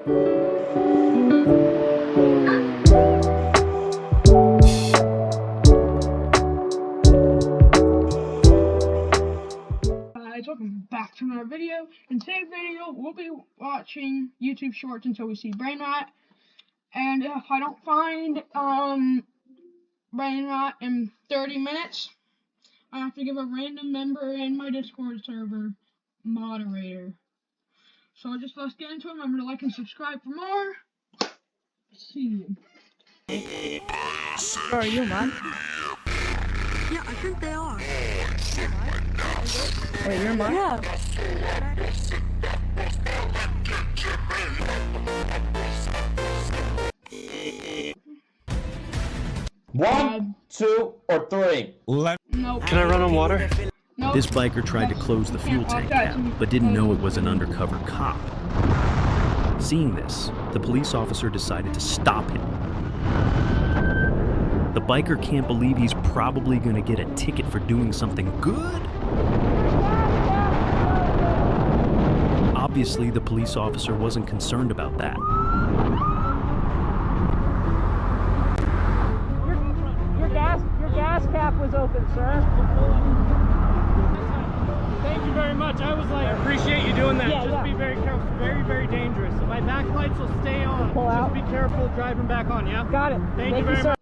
Guys, welcome back to another video. In today's video, we'll be watching YouTube Shorts until we see brainrot. And if I don't find brainrot in 30 minutes, I have to give a random member in my Discord server moderator. So just let's get into it. Remember to like and subscribe for more. See you. Are you man? Yeah, I think they are. Wait, you're mine? Yeah. One, two, or three? Nope. Can I run on water? Nope. This biker tried to close the fuel tank down, but didn't know it was an undercover cop. Seeing this, the police officer decided to stop him. The biker can't believe he's probably going to get a ticket for doing something good. Obviously, the police officer wasn't concerned about that. Your gas cap was open, sir. Thank you very much. I was like, I appreciate you doing that. Just be very careful. Very, very dangerous. So my back lights will stay on. Pull out. Just be careful driving back on, yeah? Got it. Thank you very much.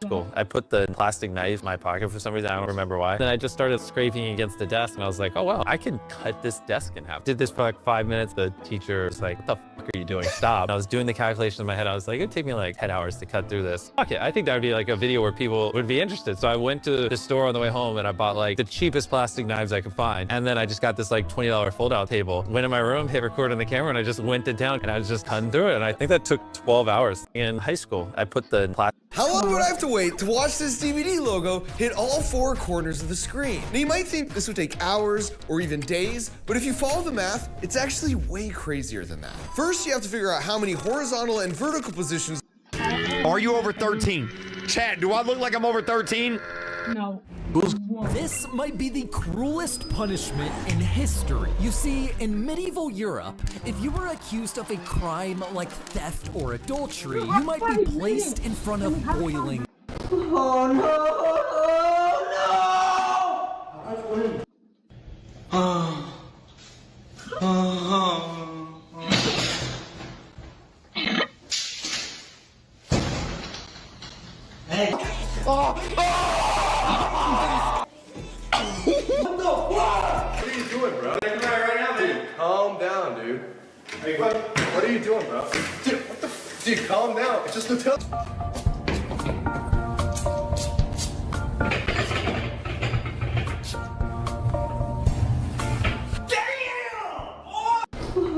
Cool. I put the plastic knife in my pocket for some reason. I don't remember why. Then I just started scraping against the desk and I was like, oh wow, I can cut this desk in half. Did this for like 5 minutes. The teacher was like, what the fuck are you doing? Stop. And I was doing the calculation in my head. I was like, it'd take me like 10 hours to cut through this. Okay, I think that would be like a video where people would be interested. So I went to the store on the way home and I bought like the cheapest plastic knives I could find. And then I just got this like $20 fold out table. Went in my room, hit record on the camera, and I just went to town and I was just cutting through it. And I think that took 12 hours. In high school, I put the plastic. How long would I have to wait to watch this DVD logo hit all 4 corners of the screen? Now you might think this would take hours or even days, but if you follow the math, it's actually way crazier than that. First, you have to figure out how many horizontal and vertical positions. Are you over 13? Chad, do I look like I'm over 13? No. This might be the cruelest punishment in history. You see, in medieval Europe, if you were accused of a crime like theft or adultery, you might be placed in front of boiling. Oh no! Hey! What are you doing, bro? Come right now, dude. Calm down, dude. Hey, what are you doing, bro? Dude, what the f? Dude, calm down. It's just a tell.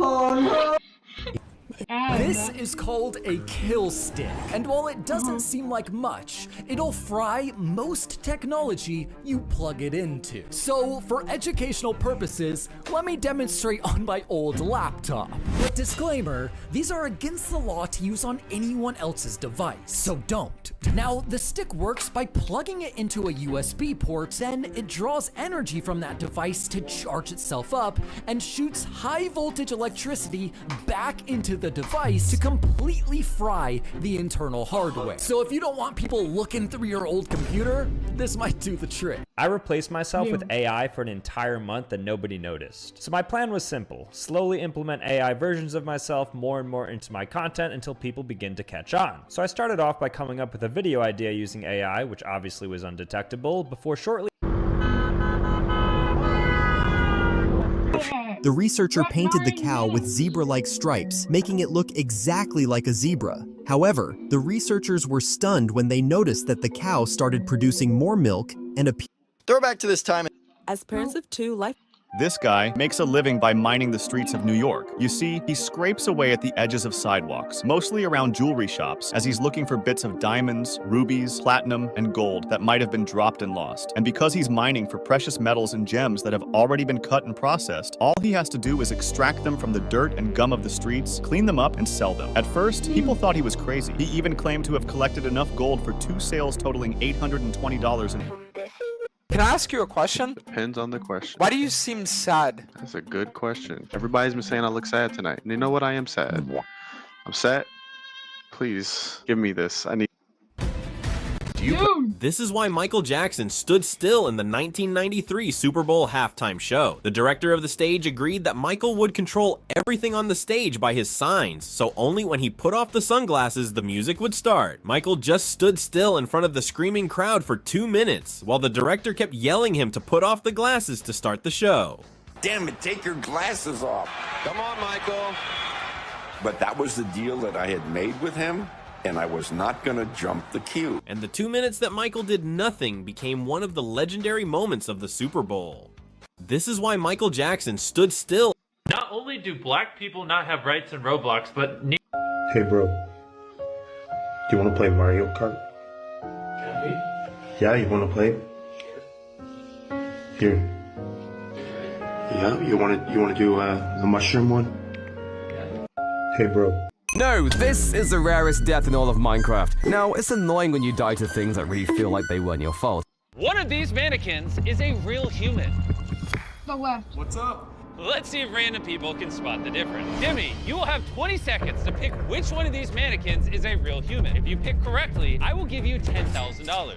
Oh no! This is called a kill stick, and while it doesn't seem like much, it'll fry most technology you plug it into. So, for educational purposes, let me demonstrate on my old laptop. But disclaimer, these are against the law to use on anyone else's device, so don't. Now, the stick works by plugging it into a USB port, then it draws energy from that device to charge itself up and shoots high voltage electricity back into the device to completely fry the internal hardware. So if you don't want people looking through your old computer, this might do the trick. I replaced myself with AI for an entire month and nobody noticed. So my plan was simple: slowly implement AI versions of myself more and more into my content until people begin to catch on. So I started off by coming up with a video idea using AI, which obviously was undetectable, before shortly the researcher painted the cow with zebra-like stripes, making it look exactly like a zebra. However, the researchers were stunned when they noticed that the cow started producing more milk and Throwback to this time. As parents of 2, life. This guy makes a living by mining the streets of New York. You see, he scrapes away at the edges of sidewalks, mostly around jewelry shops, as he's looking for bits of diamonds, rubies, platinum, and gold that might have been dropped and lost. And because he's mining for precious metals and gems that have already been cut and processed, all he has to do is extract them from the dirt and gum of the streets, clean them up, and sell them. At first, people thought he was crazy. He even claimed to have collected enough gold for 2 sales totaling $820 in. Can I ask you a question? Depends on the question. Why do you seem sad? That's a good question. Everybody's been saying I look sad tonight. And you know what? I am sad. I'm set. Please give me this. I need. This is why Michael Jackson stood still in the 1993 Super Bowl halftime show. The director of the stage agreed that Michael would control everything on the stage by his signs, so only when he put off the sunglasses the music would start. Michael just stood still in front of the screaming crowd for 2 minutes, while the director kept yelling him to put off the glasses to start the show. Damn it, take your glasses off. Come on, Michael. But that was the deal that I had made with him, and I was not gonna jump the queue. And the 2 minutes that Michael did nothing became one of the legendary moments of the Super Bowl. This is why Michael Jackson stood still. Not only do black people not have rights in Roblox, but Hey bro, do you want to play Mario Kart? Yeah, you want to play? Here. Yeah, you want to do the mushroom one? Hey bro. No, this is the rarest death in all of Minecraft. Now, it's annoying when you die to things that really feel like they weren't your fault. One of these mannequins is a real human. The left. What's up? Let's see if random people can spot the difference. Jimmy, you will have 20 seconds to pick which one of these mannequins is a real human. If you pick correctly, I will give you $10,000.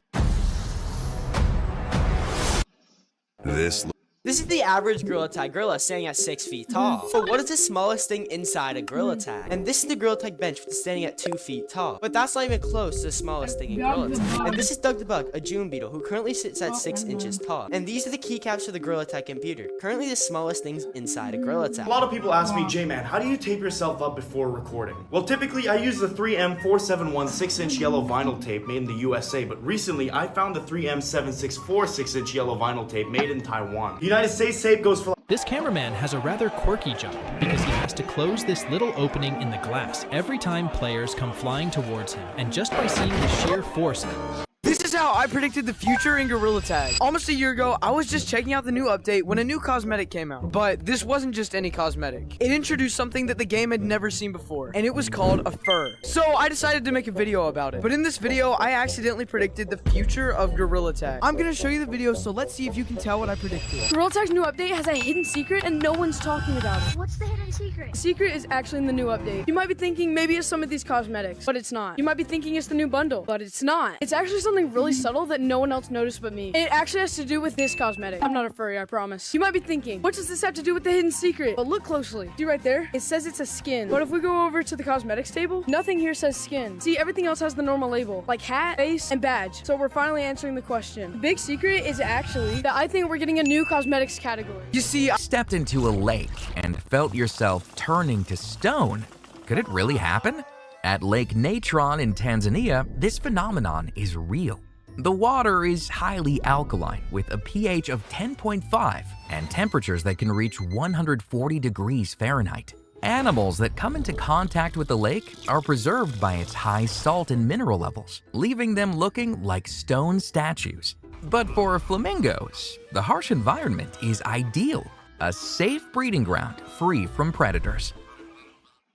This is the average Gorilla Tag gorilla standing at 6 feet tall. But what is the smallest thing inside a Gorilla Tag? And this is the Gorilla Tag bench, which is standing at 2 feet tall. But that's not even close to the smallest thing in Gorilla Tag. And this is Doug the Bug, a June beetle, who currently sits at 6 inches tall. And these are the keycaps for the Gorilla Tag computer. Currently the smallest things inside a Gorilla Tag. A lot of people ask me, J-Man, how do you tape yourself up before recording? Well, typically I use the 3M471 6-inch yellow vinyl tape made in the USA, but recently I found the 3M764 6-inch yellow vinyl tape made in Taiwan. The United States tape goes for... This cameraman has a rather quirky job because he has to close this little opening in the glass every time players come flying towards him, and just by seeing the sheer force of it. This is how I predicted the future in Gorilla Tag. Almost a year ago, I was just checking out the new update when a new cosmetic came out. But this wasn't just any cosmetic. It introduced something that the game had never seen before, and it was called a fur. So I decided to make a video about it. But in this video, I accidentally predicted the future of Gorilla Tag. I'm gonna show you the video, so let's see if you can tell what I predicted. Gorilla Tag's new update has a hidden secret, and no one's talking about it. What's the hidden secret? The secret is actually in the new update. You might be thinking maybe it's some of these cosmetics, but it's not. You might be thinking it's the new bundle, but it's not. It's actually something really subtle that no one else noticed but me. It actually has to do with this cosmetic. I'm not a furry, I promise. You might be thinking, what does this have to do with the hidden secret? But look closely. See right there? It says it's a skin. But if we go over to the cosmetics table, nothing here says skin. See, everything else has the normal label, like hat, face, and badge. So we're finally answering the question. The big secret is actually that I think we're getting a new cosmetics category. You see, I stepped into a lake and felt yourself turning to stone. Could it really happen? At Lake Natron in Tanzania, this phenomenon is real. The water is highly alkaline with a pH of 10.5 and temperatures that can reach 140 degrees Fahrenheit. Animals that come into contact with the lake are preserved by its high salt and mineral levels, leaving them looking like stone statues. But for flamingos, the harsh environment is ideal, a safe breeding ground free from predators.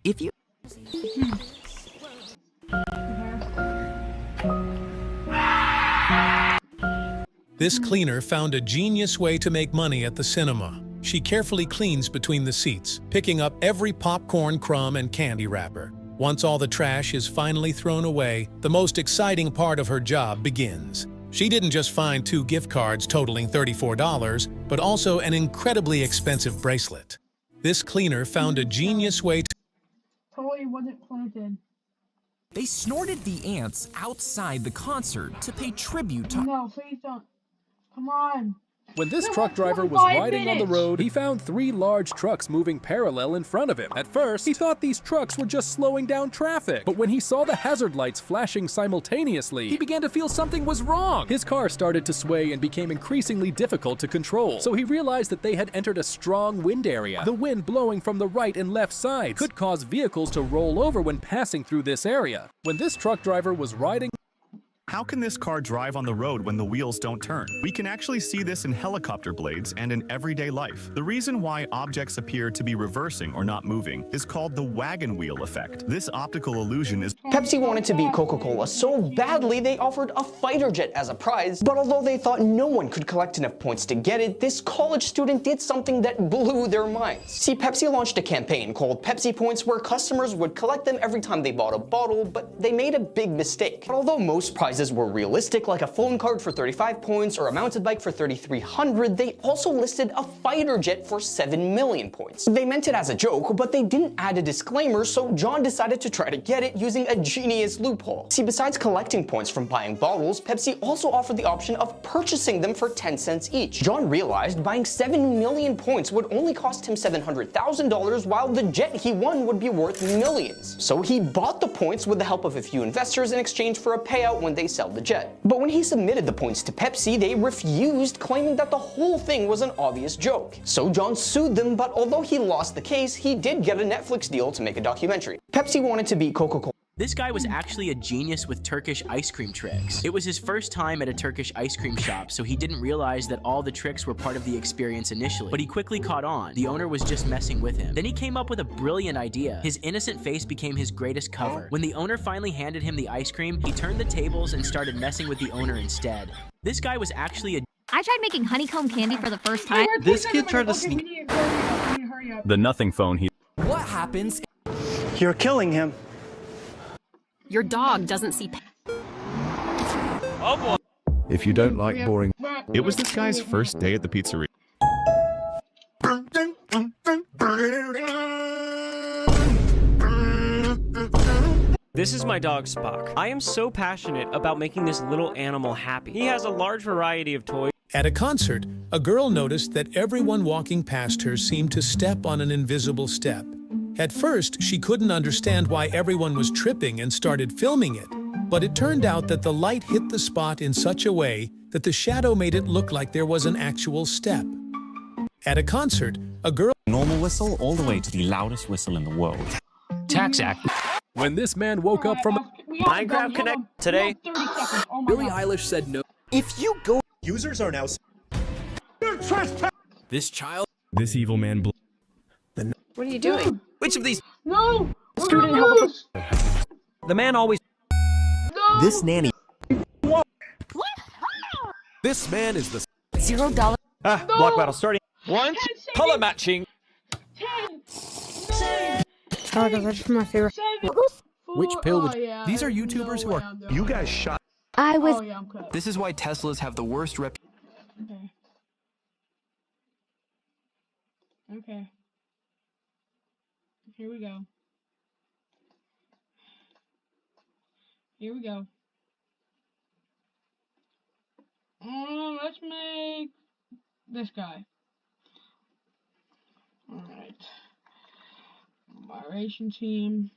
If you This cleaner found a genius way to make money at the cinema. She carefully cleans between the seats, picking up every popcorn crumb and candy wrapper. Once all the trash is finally thrown away, the most exciting part of her job begins. She didn't just find 2 gift cards totaling $34, but also an incredibly expensive bracelet. This cleaner found a genius way to... Totally wasn't planted. They snorted the ants outside the concert to pay tribute to... No, please don't. Come on. When this truck driver was riding on the road, he found 3 large trucks moving parallel in front of him. At first, he thought these trucks were just slowing down traffic. But when he saw the hazard lights flashing simultaneously, he began to feel something was wrong. His car started to sway and became increasingly difficult to control. So he realized that they had entered a strong wind area. The wind blowing from the right and left sides could cause vehicles to roll over when passing through this area. When this truck driver was riding... How can this car drive on the road when the wheels don't turn? We can actually see this in helicopter blades and in everyday life. The reason why objects appear to be reversing or not moving is called the wagon wheel effect. This optical illusion is... Pepsi wanted to beat Coca-Cola so badly they offered a fighter jet as a prize, but although they thought no one could collect enough points to get it, this college student did something that blew their minds. See, Pepsi launched a campaign called Pepsi Points where customers would collect them every time they bought a bottle, but they made a big mistake. But although most prizes were realistic, like a phone card for 35 points or a mountain bike for 3,300, they also listed a fighter jet for 7 million points. They meant it as a joke, but they didn't add a disclaimer, so John decided to try to get it using a genius loophole. See, besides collecting points from buying bottles, Pepsi also offered the option of purchasing them for 10 cents each. John realized buying 7 million points would only cost him $700,000, while the jet he won would be worth millions. So he bought the points with the help of a few investors in exchange for a payout when they sell the jet. But when he submitted the points to Pepsi, they refused, claiming that the whole thing was an obvious joke. So John sued them, but although he lost the case, he did get a Netflix deal to make a documentary. Pepsi wanted to beat Coca-Cola. This guy was actually a genius with Turkish ice cream tricks. It was his first time at a Turkish ice cream shop, so he didn't realize that all the tricks were part of the experience initially. But he quickly caught on. The owner was just messing with him. Then he came up with a brilliant idea. His innocent face became his greatest cover. When the owner finally handed him the ice cream, he turned the tables and started messing with the owner instead. This guy was actually a... I tried making honeycomb candy for the first time. This kid tried to sneak... The nothing phone he... What happens? You're killing him. Your dog doesn't see. Oh boy. If you don't like boring... It was this guy's first day at the pizzeria. This is my dog Spock. I am so passionate about making this little animal happy. He has a large variety of toys. At a concert, a girl noticed that everyone walking past her seemed to step on an invisible step. At first, she couldn't understand why everyone was tripping and started filming it, but it turned out that the light hit the spot in such a way that the shadow made it look like there was an actual step. At a concert, a girl... Normal whistle all the way to the loudest whistle in the world. Tax Act. When this man woke up from Minecraft Connect today, Billie Eilish said no. if you go... Users are now... This child? This evil man What are you doing? Which of these... No! Student help. The man always... No! This nanny... This man is the... $0. Block battle starting. Once, color matching. 10, 9, Oh, that's my favorite. 7, Which 4, pill would... These are YouTubers who are... You guys shot... I was. Oh, yeah, I'm cut. This is why Teslas have the worst rep. Okay. Okay. Here we go. Here we go. Let's make this guy. Alright. Moderation team.